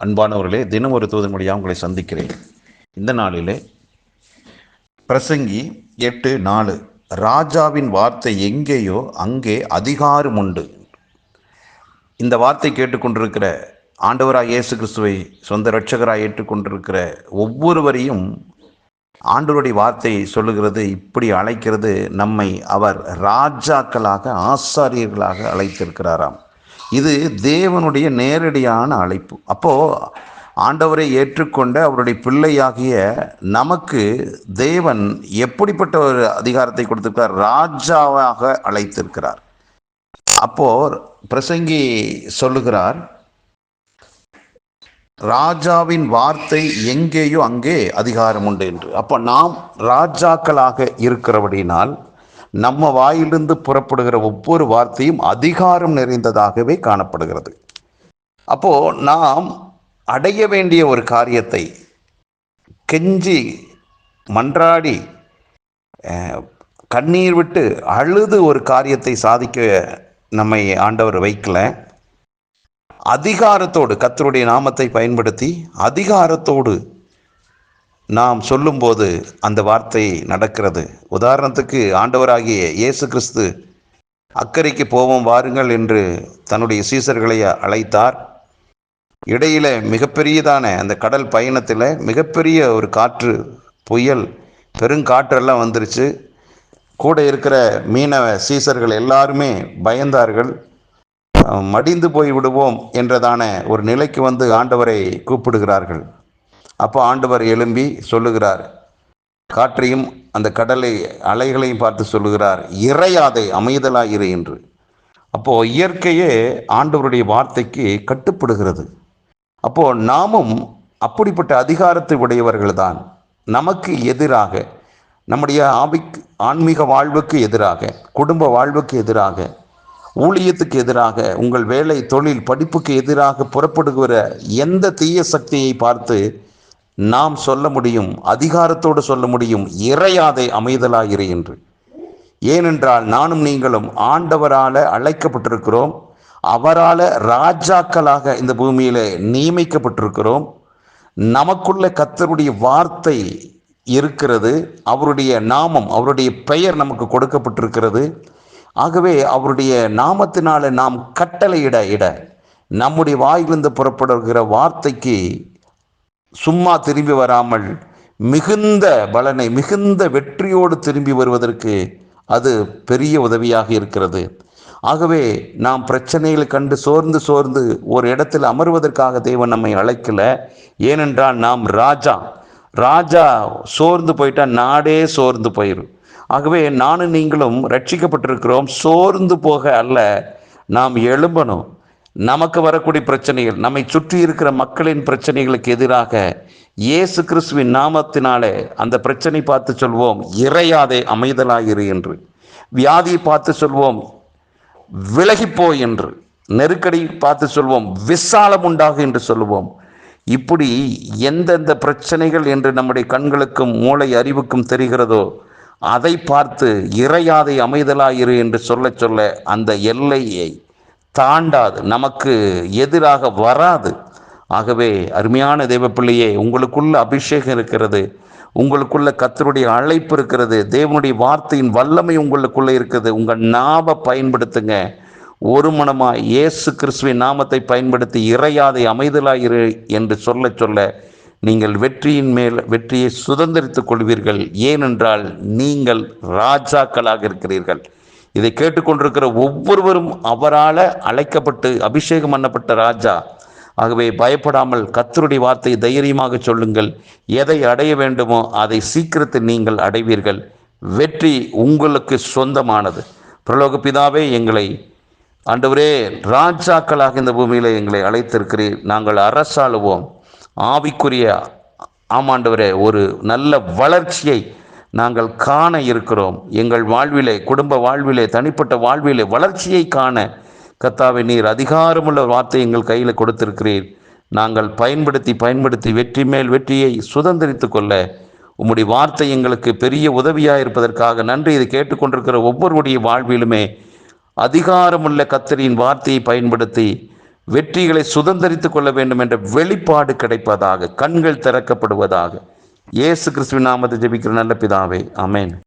அன்பானவர்களே, தினம் ஒரு தூதன் மொழியாக உங்களை சந்திக்கிறேன். இந்த நாளிலே பிரசங்கி 8:4, ராஜாவின் வார்த்தை எங்கேயோ அங்கே அதிகாரம் உண்டு. இந்த வார்த்தை கேட்டுக்கொண்டிருக்கிற ஆண்டவராய் இயேசு கிறிஸ்துவை சொந்த இரட்சகராய் ஏற்றுக்கொண்டிருக்கிற ஒவ்வொருவரையும் ஆண்டவருடைய வார்த்தை சொல்லுகிறது, இப்படி அழைக்கிறது. நம்மை அவர் ராஜாக்களாக, ஆசாரியர்களாக அழைத்திருக்கிறாராம். இது தேவனுடைய நேரடியான அழைப்பு. அப்போது ஆண்டவரை ஏற்றுக்கொண்ட அவருடைய பிள்ளையாகிய நமக்கு தேவன் எப்படிப்பட்ட ஒரு அதிகாரத்தை கொடுத்திருக்கிறார்? ராஜாவாக அழைத்திருக்கிறார். அப்போ பிரசங்கி சொல்லுகிறார், ராஜாவின் வார்த்தை எங்கேயோ அங்கே அதிகாரம் உண்டு என்று. அப்போ நாம் ராஜாக்களாக இருக்கிறபடினால் நம்ம வாயிலிருந்து புறப்படுகிற ஒவ்வொரு வார்த்தையும் அதிகாரம் நிறைந்ததாகவே காணப்படுகிறது. அப்போ நாம் அடைய வேண்டிய ஒரு காரியத்தை கெஞ்சி மன்றாடி கண்ணீர் விட்டு அழுது ஒரு காரியத்தை சாதிக்க நம்மை ஆண்டவர் வைக்கல. அதிகாரத்தோடு கர்த்தருடைய நாமத்தை பயன்படுத்தி அதிகாரத்தோடு நாம் சொல்லும்போது அந்த வார்த்தை நடக்கிறது. உதாரணத்துக்கு ஆண்டவராகிய இயேசு கிறிஸ்து அக்கறைக்கு போவோம் வாருங்கள் என்று தன்னுடைய சீசர்களை அழைத்தார். இடையில மிகப்பெரியதான அந்த கடல் பயணத்தில் மிகப்பெரிய ஒரு காற்று, புயல், பெருங்காற்றெல்லாம் வந்துருச்சு. கூட இருக்கிற மீனவ சீசர்கள் எல்லாருமே பயந்தார்கள். மடிந்து போய் விடுவோம் என்றதான ஒரு நிலைக்கு வந்து ஆண்டவரை கூப்பிடுகிறார்கள். அப்போ ஆண்டவர் எழும்பி சொல்லுகிறார், காற்றையும் அந்த கடலை அலைகளையும் பார்த்து சொல்லுகிறார், இறையாதே, அமைதலாயிரு என்று. அப்போ இயற்கையே ஆண்டவருடைய வார்த்தைக்கு கட்டுப்படுகிறது. அப்போ நாமும் அப்படிப்பட்ட அதிகாரத்தை உடையவர்கள் தான். நமக்கு எதிராக, நம்முடைய ஆன்மீக வாழ்வுக்கு எதிராக, குடும்ப வாழ்வுக்கு எதிராக, ஊழியத்துக்கு எதிராக, உங்கள் வேலை, தொழில், படிப்புக்கு எதிராக புறப்படுகிற எந்த தீய சக்தியை பார்த்து நாம் சொல்ல முடியும், அதிகாரத்தோடு சொல்ல முடியும், இறையாதே, அமைதலாயிரு என்று. ஏனென்றால் நானும் நீங்களும் ஆண்டவரால் அழைக்கப்பட்டிருக்கிறோம். அவரால் ராஜாக்களாக இந்த பூமியில் நியமிக்கப்பட்டிருக்கிறோம். நமக்குள்ள கர்த்தருடைய வார்த்தை இருக்கிறது. அவருடைய நாமம், அவருடைய பெயர் நமக்கு கொடுக்கப்பட்டிருக்கிறது. ஆகவே அவருடைய நாமத்தினால நாம் கட்டளையிட நம்முடைய வாயிலிருந்து புறப்படுகிற வார்த்தைக்கு சும்மா திரும்பி வராமல் மிகுந்த பலனை, மிகுந்த வெற்றியோடு திரும்பி வருவதற்கு அது பெரிய உதவியாக இருக்கிறது. ஆகவே நாம் பிரச்சனைகளை கண்டு சோர்ந்து ஒரு இடத்தில் அமர்வதற்காக தேவன் நம்மை அழைக்கல. ஏனென்றால் நாம் ராஜா சோர்ந்து போயிட்டா நாடே சோர்ந்து போயிடும். ஆகவே நானும் நீங்களும் ரட்சிக்கப்பட்டிருக்கிறோம். சோர்ந்து போக அல்ல, நாம் எழும்பணும். நமக்கு வரக்கூடிய பிரச்சனைகள், நம்மை சுற்றி இருக்கிற மக்களின் பிரச்சனைகளுக்கு எதிராக இயேசு கிறிஸ்துவின் நாமத்தினாலே அந்த பிரச்சனை பார்த்து சொல்வோம், இறையாதே, அமைதலாயிரு என்று. வியாதியை பார்த்து சொல்வோம், விலகிப்போ என்று. நெருக்கடி பார்த்து சொல்வோம், விசாலம் உண்டாகும் என்று சொல்லுவோம். இப்படி எந்தெந்த பிரச்சனைகள் என்று நம்முடைய கண்களுக்கும் மூளை அறிவுக்கும் தெரிகிறதோ அதை பார்த்து இறையாதே, அமைதலாயிரு என்று சொல்ல அந்த எல்லையை தாண்டாது, நமக்கு எதிராக வராது. ஆகவே அருமையான தேவப்பிள்ளையே, உங்களுக்குள்ள அபிஷேகம் இருக்கிறது, உங்களுக்குள்ள கர்த்தருடைய அழைப்பு இருக்கிறது, தேவனுடைய வார்த்தையின் வல்லமை உங்களுக்குள்ள இருக்குது. உங்கள் நாவை பயன்படுத்துங்க. ஒரு மனமாய் இயேசு கிறிஸ்துவின் நாமத்தை பயன்படுத்தி இறையாதே, அமைதலாயிரு என்று சொல்ல நீங்கள் வெற்றியின் மேல் வெற்றியை சுதந்திரித்துக் கொள்வீர்கள். ஏனென்றால் நீங்கள் ராஜாக்களாக இருக்கிறீர்கள். இதை கேட்டுக்கொண்டிருக்கிற ஒவ்வொருவரும் அவரால் அழைக்கப்பட்டு அபிஷேகம் பண்ணப்பட்ட ராஜா. ஆகவே பயப்படாமல் கர்த்தருடைய வார்த்தையை தைரியமாக சொல்லுங்கள். எதை அடைய வேண்டுமோ அதை சீக்கிரத்தில் நீங்கள் அடைவீர்கள். வெற்றி உங்களுக்கு சொந்தமானது. பரலோக பிதாவே, எங்களை ஆண்டவரே ராஜாக்களாக இந்த பூமியில் எங்களை அழைத்திருக்கிறீர். நாங்கள் அரசாளுவோம். ஆவிக்குரிய ஆமாண்டவரே, ஒரு நல்ல வளர்ச்சியை நாங்கள் காண இருக்கிறோம். எங்கள் வாழ்விலே, குடும்ப வாழ்விலே, தனிப்பட்ட வாழ்விலே வளர்ச்சியை காண கர்த்தாவே நீர் அதிகாரமுள்ள வார்த்தை எங்கள் கையில் கொடுத்திருக்கிறீர். நாங்கள் பயன்படுத்தி வெற்றி மேல் வெற்றியை சுதந்திரித்து கொள்ள உம்முடைய வார்த்தை எங்களுக்கு பெரிய உதவியாக இருப்பதற்காக நன்றி. இதை கேட்டுக்கொண்டிருக்கிற ஒவ்வொருடைய வாழ்விலுமே அதிகாரமுள்ள கர்த்தரின் வார்த்தையை பயன்படுத்தி வெற்றிகளை சுதந்திரித்துக் கொள்ள வேண்டும் என்ற வெளிப்பாடு கிடைப்பதாக, கண்கள் திறக்கப்படுவதாக. இயேசு கிறிஸ்துவின் நாமத்தை ஜெபிக்கிற நல்ல பிதாவே, ஆமென்.